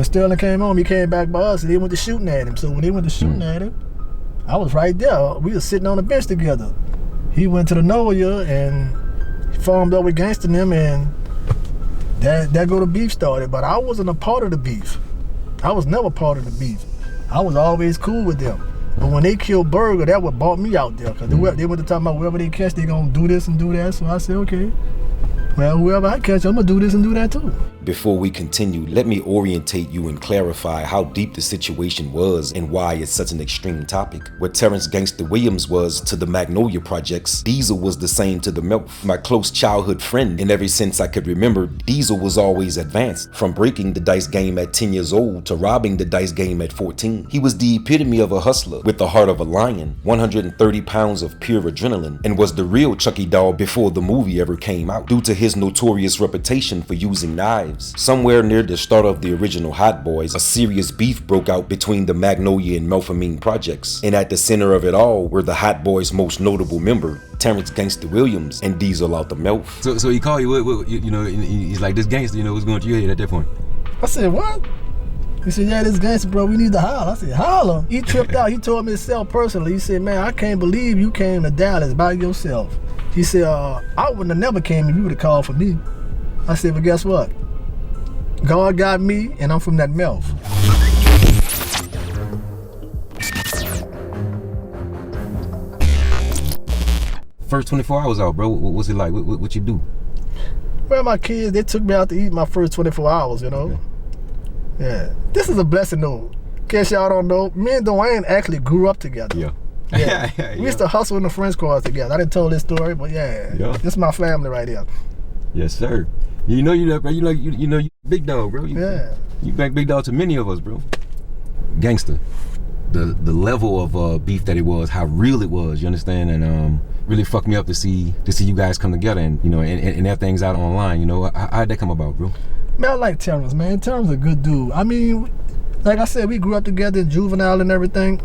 when Sterling came home, he came back by us and they went to shooting at him. So when they went to shooting at him, I was right there. We were sitting on the bench together. He went to the Noya and formed up with Gangsta and them, and that go the beef started. But I wasn't a part of the beef. I was never part of the beef. I was always cool with them. But when they killed Burger, that what brought me out there. Because they went to talk about wherever they catch, they gonna do this and do that. So I said, okay. Well, whoever I catch, I'm gonna do this and do that too. Before we continue, let me orientate you and clarify how deep the situation was and why it's such an extreme topic. What Terrence Gangsta Williams was to the Magnolia Projects, Diesel was the same to the MILF. My close childhood friend, and ever since I could remember, Diesel was always advanced. From breaking the dice game at 10 years old to robbing the dice game at 14. He was the epitome of a hustler with the heart of a lion, 130 pounds of pure adrenaline, and was the real Chucky doll before the movie ever came out, due to his notorious reputation for using knives. Somewhere near the start of the original Hot Boys, a serious beef broke out between the Magnolia and Melphamine projects, and at the center of it all were the Hot Boys' most notable member, Terrence Gangsta Williams, and Diesel out the Melf. So he called you, you know, he's like, this gangster, you know, what's going through your head at that point? I said, what? He said, yeah, this gangster, bro, we need to holler. I said, holler? He tripped out. He told me himself personally. He said, man, I can't believe you came to Dallas by yourself. He said, I wouldn't have never came if you would have called for me. I said, but guess what? God got me, and I'm from that MILF. First 24 hours out, bro, what's it like? What you do? Well, my kids, they took me out to eat my first 24 hours, you know? Okay. Yeah. This is a blessing, though. In case y'all don't know, me and Dwayne actually grew up together. Yeah. Yeah. We used to hustle in the French cars together. I didn't tell this story, but yeah. This is my family right here. Yes, sir. You know you big dog, bro. You back big dog to many of us, bro. Gangster. The level of beef that it was, how real it was, you understand, and really fucked me up to see you guys come together and you know and have things out online. You know, how'd that come about, bro? Man, I like Terrence, man. Terrence a good dude. I mean, like I said, we grew up together in Juvenile and everything.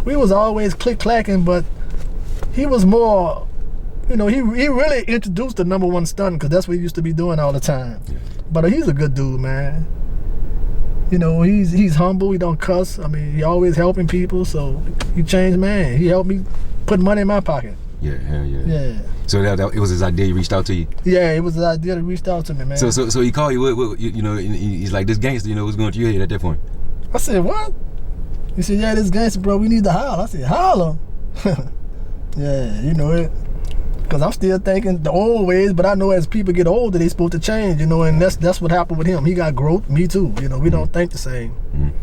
We was always click-clacking, but he was more, you know, he really introduced the #1 stunt, because that's what he used to be doing all the time. Yeah. But he's a good dude, man. You know, he's humble, he don't cuss. I mean, he always helping people, so he changed, man. He helped me put money in my pocket. Yeah, hell yeah. Yeah. So that it was his idea, he reached out to you? Yeah, it was his idea that reached out to me, man. So he called you, you know, and he's like, this gangster, you know, what's going through your head at that point? I said, what? He said, yeah, this gangster, bro, we need to holler. I said, holler? Yeah, you know it. Because I'm still thinking the old ways, but I know as people get older, they supposed to change, you know, and that's what happened with him. He got growth, me too. You know, we don't think the same. And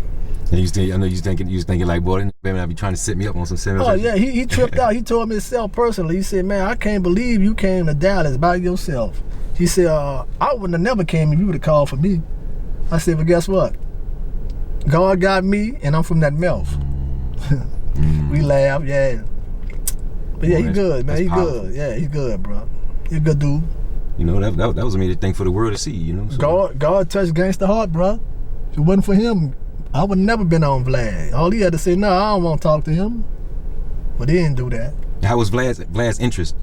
I know you was thinking like, boy, man, I be trying to set me up on some seminars. Oh yeah, he tripped out. He told me himself personally. He said, man, I can't believe you came to Dallas by yourself. He said, I wouldn't have never came if you would have called for me. I said, but guess what? God got me, and I'm from that MILF. We laugh, yeah. But yeah, he good, man. He good. Yeah, he good, bro. He a good dude. You know, that was a major thing for the world to see, you know. So. God touched Gangsta heart, bro. If it wasn't for him, I would never been on Vlad. All he had to say, no, I don't want to talk to him. But he didn't do that. How was Vlad's interest?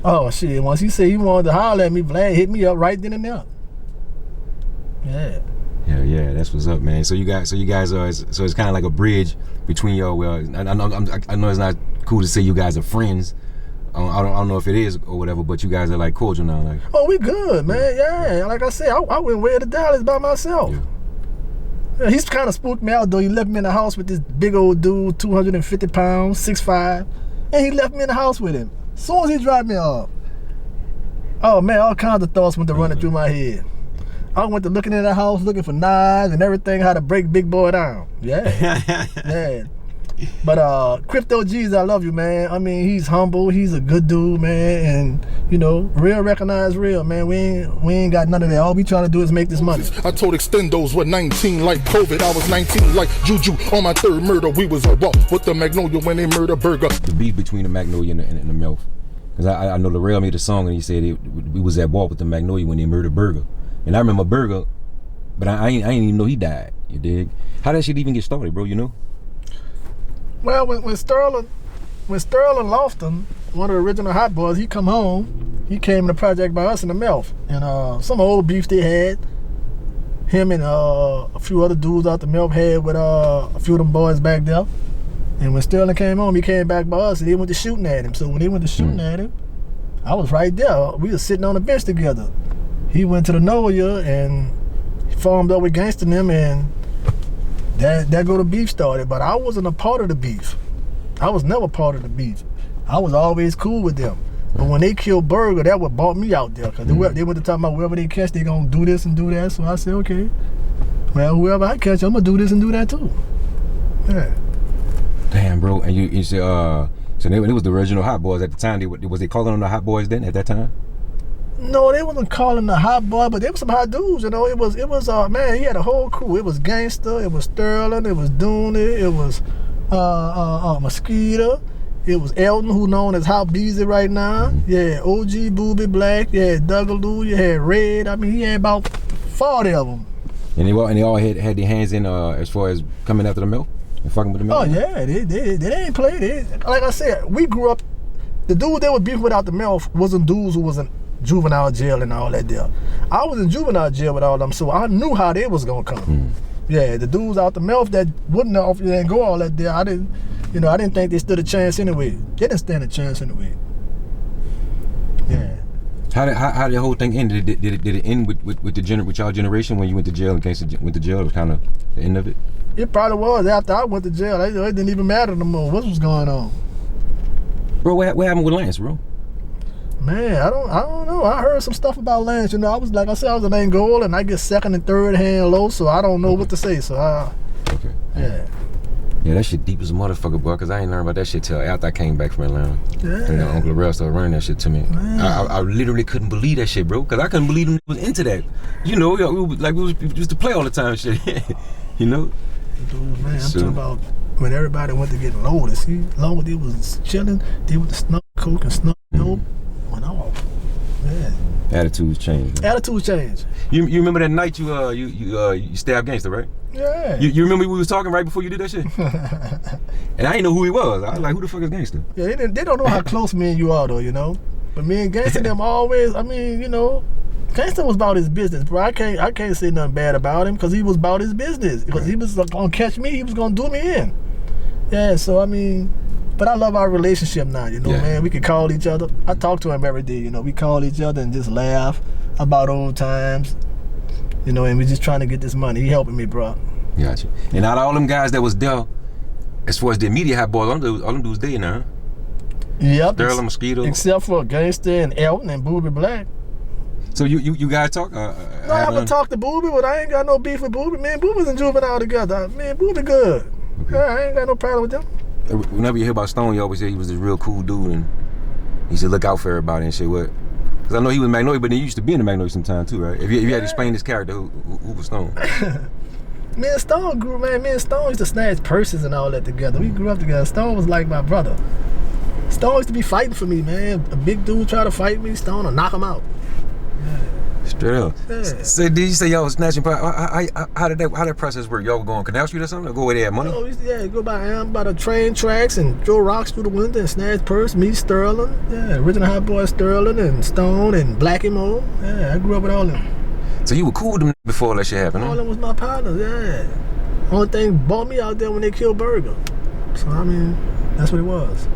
Oh shit! Once he said he wanted to holler at me, Vlad hit me up right then and there. Yeah. Yeah, that's what's up, man. So you guys are, so it's kind of like a bridge between y'all. Well, I know it's not cool to say you guys are friends. I don't know if it is or whatever, but you guys are like cordial now, like. Oh, we good, man. Yeah, like I said, I went way to Dallas by myself. Yeah, he's kind of spooked me out though. He left me in the house with this big old dude, 250 pounds, 6'5", and he left me in the house with him. As soon as he dropped me off, oh man, all kinds of thoughts went to running through my head. I went to looking in the house, looking for knives and everything, how to break big boy down. Yeah, yeah. But Crypto G's, I love you, man. I mean, he's humble, he's a good dude, man, and you know, real recognize real, man. We ain't got none of that. All we trying to do is make this money. I told Extendos with 19 like COVID. I was 19 like Juju. On my third murder, we was a walk with the Magnolia when they murder Burger. The beef between the Magnolia and the MILF. Because I know Lil made a song and he said we was at war with the Magnolia when they murdered Burger. And I remember Burger, but I ain't even know he died. You dig? How that shit even get started, bro? You know? Well, when Sterling Lofton, one of the original Hot Boys, he come home. He came in the project by us in the MILF, and some old beef they had. him and a few other dudes out the Milk had with a few of them boys back there. And when Sterling came home, he came back by us and they went to shooting at him. So when they went to shooting at him, I was right there. We were sitting on the bench together. He went to the Noya and he formed up with Gangsta and them, and that go the beef started. But I wasn't a part of the beef. I was never part of the beef. I was always cool with them. But when they killed Burger, that what brought me out there. Because they went to talk about whoever they catch, they gonna do this and do that. So I said, okay, well, whoever I catch, I'm gonna do this and do that too. Yeah. Damn, bro. And you said, so it was the original Hot Boys at the time. Was they calling them the Hot Boys then at that time? No, they wasn't calling the Hot Boy, but they were some hot dudes, you know. It was man, he had a whole crew. It was Gangster, it was Sterling, it was Dooney, it was Mosquito, it was Elton, who known as Hot Beezy right now. Yeah, OG, Boobie Black, yeah, Dougaloo, you had Red. I mean, he had about 40 of them. And they all had their hands in as far as coming after the milk and fucking with the milk? Oh, yeah, they ain't played. Like I said, we grew up, the dude that was beefing without the milk wasn't dudes who was in juvenile jail and all that there. I was in juvenile jail with all them, so I knew how they was gonna come. Yeah, the dudes out the mouth that wouldn't off and go all that there, I didn't think they stood a chance anyway. They didn't stand a chance anyway. Yeah. How did the whole thing end? Did it end with y'all generation when you went to jail and Gangsta went to jail? It was kind of the end of it? It probably was. After I went to jail, it didn't even matter no more. What was going on? Bro, what happened with Lance, bro? Man, I don't know. I heard some stuff about Lance. You know, I was in Angola and I get second and third hand low, so I don't know what to say. So yeah. Yeah, that shit deep as a motherfucker, boy, because I ain't learned about that shit till after I came back from Atlanta. Yeah. And Uncle Larrell started running that shit to me. I literally couldn't believe that shit, bro, because I couldn't believe him was into that. You know, we used to play all the time and shit. You know? Dude, man, I'm talking about when everybody went to get loaded. See, long as they was chilling, they went to snuff coke and snuff dope, went off. Yeah. Attitudes changed. Man. Attitudes changed. You remember that night you stabbed Gangsta, right? Yeah. You remember we was talking right before you did that shit? And I didn't know who he was. I was like, who the fuck is Gangsta? Yeah, they don't know how close me and you are though, you know. But me and Gangsta them always, I mean, you know, Gangsta was about his business, bro. I can't say nothing bad about him because he was about his business. Because he was gonna catch me, he was gonna do me in. Yeah, so I mean, but I love our relationship now, you know, man. We can call each other. I talk to him every day, you know. We call each other and just laugh about old times, you know, and we just trying to get this money. He helping me, bro. Gotcha. And out of all them guys that was there, as far as the immediate Hot Boys, all them dudes dead now, huh? Yep. Sterling, Mosquito. Except for Gangsta and Elton and Boobie Black. So you guys talk? No, I haven't talked to Boobie, but I ain't got no beef with Boobie. Man, Boobie's in juvenile together. Man, Boobie good. Okay. Yeah, I ain't got no problem with them. Whenever you hear about Stone, you always say he was this real cool dude and he said look out for everybody and shit. What? Because I know he was Magnolia, but he used to be in the Magnolia sometime too, right? If you had to explain this character, who was Stone? Me and Stone grew, man. Me and Stone used to snatch purses and all that together. We grew up together. Stone was like my brother. Stone used to be fighting for me, man. A big dude try to fight me, Stone will knock him out. Yeah. Straight up. Yeah. So did you say y'all was snatching? How did that process work? Y'all were going Canal Street or something? Or go where they had money? Oh, go by the train tracks and throw rocks through the window and snatch purse. Me, Sterling, yeah, original Hot Boy Sterling and Stone and Black and Mo. Yeah, I grew up with all them. So you were cool with them before all that shit happened, huh? All them was my partners, yeah. Only thing bought me out there when they killed Burger. So I mean, that's what it was.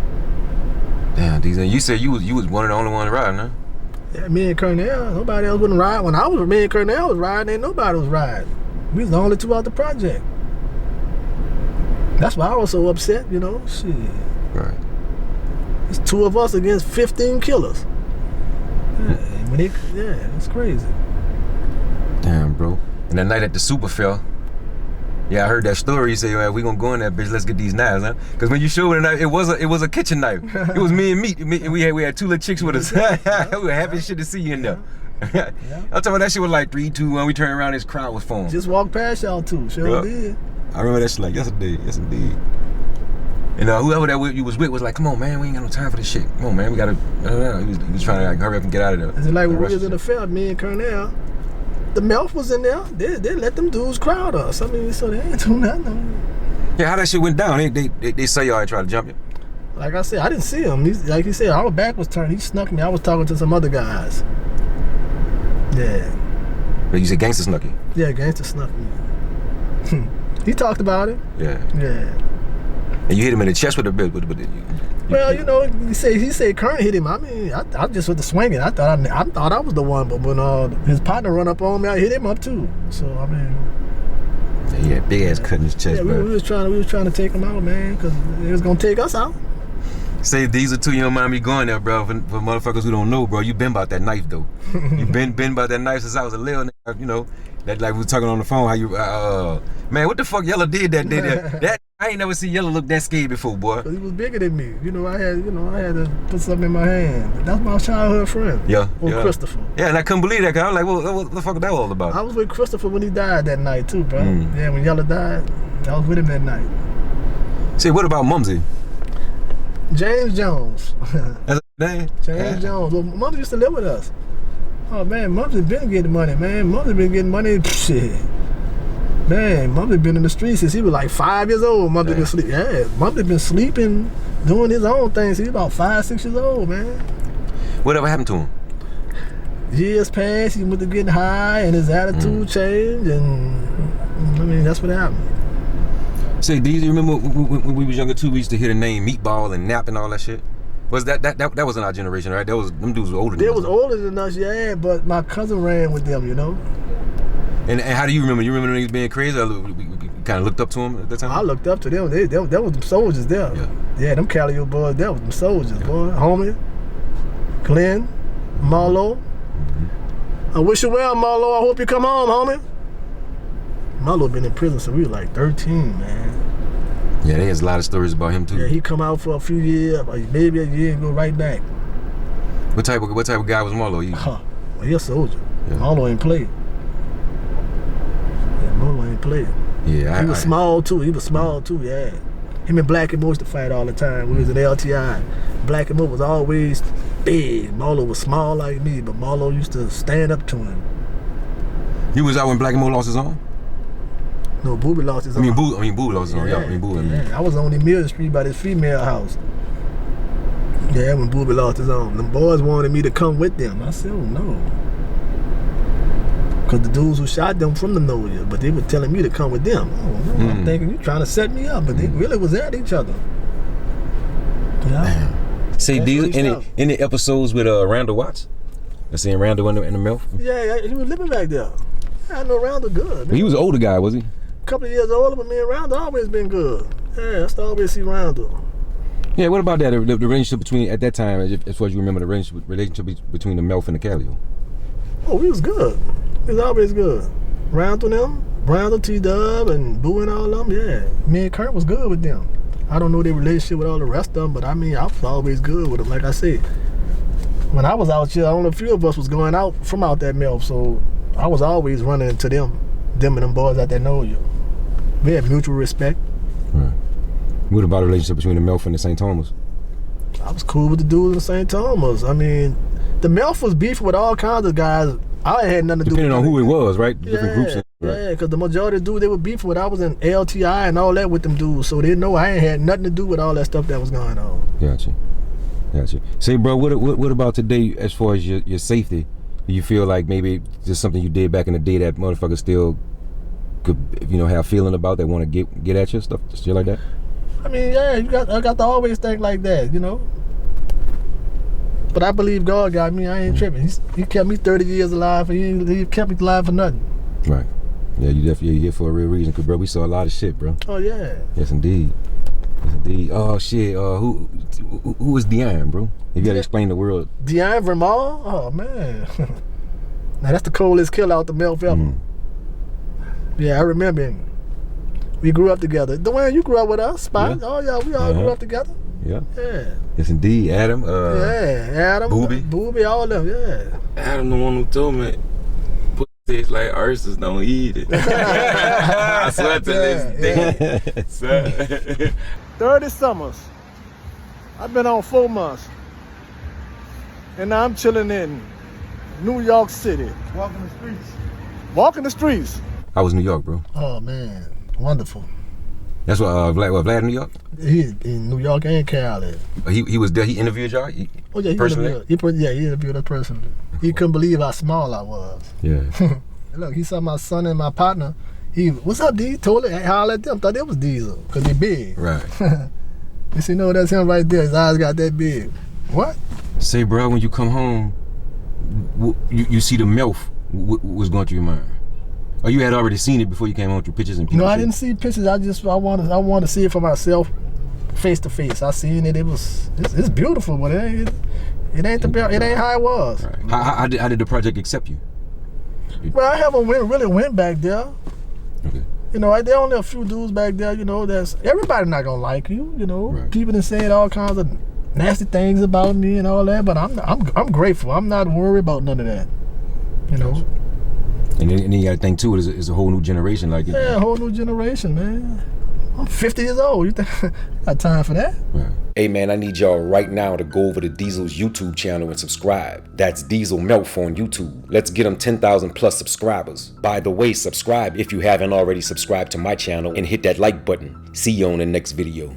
Damn, Diesel, you said you was one of the only ones riding, huh? Yeah, me and Cornell, nobody else wouldn't ride. When me and Cornell was riding, ain't nobody was riding. We was the only two out the project. That's why I was so upset, you know. Shit. Right. It's two of us against 15 killers. Yeah, it's crazy. Damn, bro. And that night at the Super Fair, yeah, I heard that story. You say, well, we gonna go in that bitch. Let's get these knives, huh? Because when you showed it, it was a kitchen knife. It was me and Meat. We had two little chicks with us. We were happy as shit to see you in there. I'm talking about that shit was like 3, 2, 1. We turned around, this crowd was forming. Just walked past y'all too. Sure did. I remember that shit like yesterday. Yes, indeed. And whoever that you was with was like, come on, man, we ain't got no time for this shit. Come on, man, we gotta. He was trying to like hurry up and get out of there. It's like when we was in the fair, me and Cornell. The Melf was in there. They let them dudes crowd us. I mean, so they ain't doing nothing. Yeah, how that shit went down? They say y'all tried to jump you. Like I said, I didn't see him. Like he said, our back was turned. He snuck me. I was talking to some other guys. Yeah. But you said Gangsta snuck you. Yeah, Gangsta snuck me. He talked about it. Yeah. Yeah. And you hit him in the chest with a bit. Well, you know, he said Kern hit him. I mean, I just went to swinging. I thought I was the one, but when his partner run up on me, I hit him up too. So I mean, yeah, he had big ass cut in his chest. Yeah, we was trying to take him out, man, because it was gonna take us out. Say Diesel too, you don't mind me going there, bro. For motherfuckers who don't know, bro, you been about that knife though. You been about that knife since I was a little nigga, you know. That like we was talking on the phone, how you man, what the fuck Yellow did that day there? That I ain't never seen Yellow look that scared before, boy. Cause he was bigger than me. You know, I had to put something in my hand. That's my childhood friend. Yeah. Christopher. Yeah, and I couldn't believe that, cause I was like, well, what the fuck was that all about? I was with Christopher when he died that night too, bro. Yeah, when Yellow died, I was with him that night. Say, what about Mumsy? James Jones. That's a name? James Jones. Well, Mumsy used to live with us. Oh man, Mumsy been getting money, man. Mumsy been getting money. Shit. Man, Mumsy been in the streets since he was like 5 years old. Mumsy been sleep. Yeah, Mumsy been sleeping, doing his own thing since he was about 5, 6 years old, man. Whatever happened to him? Years passed, he went to getting high and his attitude changed, and I mean, that's what happened. Say, do you remember when we was younger too, we used to hear the name Meatball and Nap and all that shit? Was that wasn't our generation, right? Them dudes were older than us. They was older than us, yeah, but my cousin ran with them, you know. And how do you remember? You remember when he was being crazy? We kind of looked up to him at that time? I looked up to them. They was them soldiers there. Yeah, them Callio boys, that was them soldiers, boy. Homie, Glenn, Marlo. I wish you well, Marlo. I hope you come home, homie. Marlo been in prison since we were like 13, man. Yeah, there's a lot of stories about him too. Yeah, he come out for a few years, maybe a year, and go right back. What type of guy was Marlo? Well, he a soldier. Yeah. Marlo ain't play. Yeah, Marlo ain't play. Yeah, he was small too. Yeah. Him and Black and Mo used to fight all the time. We was in LTI. Black and Mo was always big. Marlo was small like me, but Marlo used to stand up to him. You was out when Black and Mo lost his arm? No, Boobie lost his arm. Boobie lost his arm. Yeah. I was on the Mill Street by this female house. Yeah, when Boobie lost his arm. Them boys wanted me to come with them. I said, oh no. Because the dudes who shot them from the Noya, but they were telling me to come with them. Oh no, I'm thinking you trying to set me up, but they really was at each other. Yeah. Say, any episodes with Randall Watts? I seen Randall in the MILF? Yeah, he was living back there. I know Randall good. Man. He was an older guy, was he? Couple of years older, but me and Randall always been good. Yeah, I used to always see Randall. Yeah, what about that? The relationship between, at that time, as far as you remember, the relationship between the Melf and the Callio? Oh, we was good. It was always good. Randall and them, Randall, T-Dub, and Boo and all of them, yeah. Me and Kurt was good with them. I don't know their relationship with all the rest of them, but I mean, I was always good with them. Like I said, when I was out here, I don't know, a few of us was going out from out that Melf, so I was always running into them and them boys out there know you. We had mutual respect. Right. What about the relationship between the Melf and the St. Thomas? I was cool with the dudes in St. Thomas. I mean, the Melf was beefing with all kinds of guys. I had nothing to do with depending on who it was, right? Yeah, different groups. Right. Yeah, because the majority of dudes they were beefing with, I was in LTI and all that with them dudes, so they know I ain't had nothing to do with all that stuff that was going on. Gotcha. Say, bro, what about today as far as your safety? Do you feel like maybe just something you did back in the day that motherfuckers still could, have a feeling about, that want to get at you, stuff, shit like that? I mean, yeah, I got to always think like that, But I believe God got me. I ain't tripping. He kept me 30 years alive, and he kept me alive for nothing. Right. Yeah, you definitely here for a real reason, because, bro, we saw a lot of shit, bro. Oh, yeah. Yes, indeed. Oh, shit. Who is Dion, bro? You got to explain the world. Dion Vermont? Oh, man. Now, that's the coldest killer out the Melf ever. Yeah, I remember him. We grew up together. Dwayne, you grew up with us, Spot. Yeah. Oh, yeah, we all grew up together. Yeah. Yes, indeed. Adam. Adam. Boobie, all of them, yeah. Adam the one who told me, put things like oysters, don't eat it. I swear to this day. 30 summers. I've been on 4 months. And now I'm chilling in New York City. Walking the streets. How was New York, bro? Oh, man. Wonderful. That's what Vlad in New York? He in New York and Cali. He was there. He interviewed y'all? He interviewed us personally. He couldn't believe how small I was. Yeah. Look, he saw my son and my partner. He, what's up, D? Told it, holler at them. Thought it was Diesel, because they big. Right. He said, no, that's him right there. His eyes got that big. What? Say, bro, when you come home, you see the MILF, what's going through your mind? Or you had already seen it before you came home through pictures and people? No, I didn't see pictures. I want to see it for myself, face to face. I seen it. It's beautiful, but it ain't how it was. Right. How did the project accept you? Well, I haven't really went back there. Okay. You know, there only a few dudes back there. You know, that's everybody not gonna like you. You know, right. People done said all kinds of nasty things about me and all that. But I'm grateful. I'm not worried about none of that. You know. And then you got to think too, it's a whole new generation. Like, yeah, a whole new generation, man. I'm 50 years old. You think I got time for that? Right. Hey man, I need y'all right now to go over to Diesel's YouTube channel and subscribe. That's Diesel MILF on YouTube. Let's get him 10,000 plus subscribers. By the way, subscribe if you haven't already subscribed to my channel and hit that like button. See you on the next video.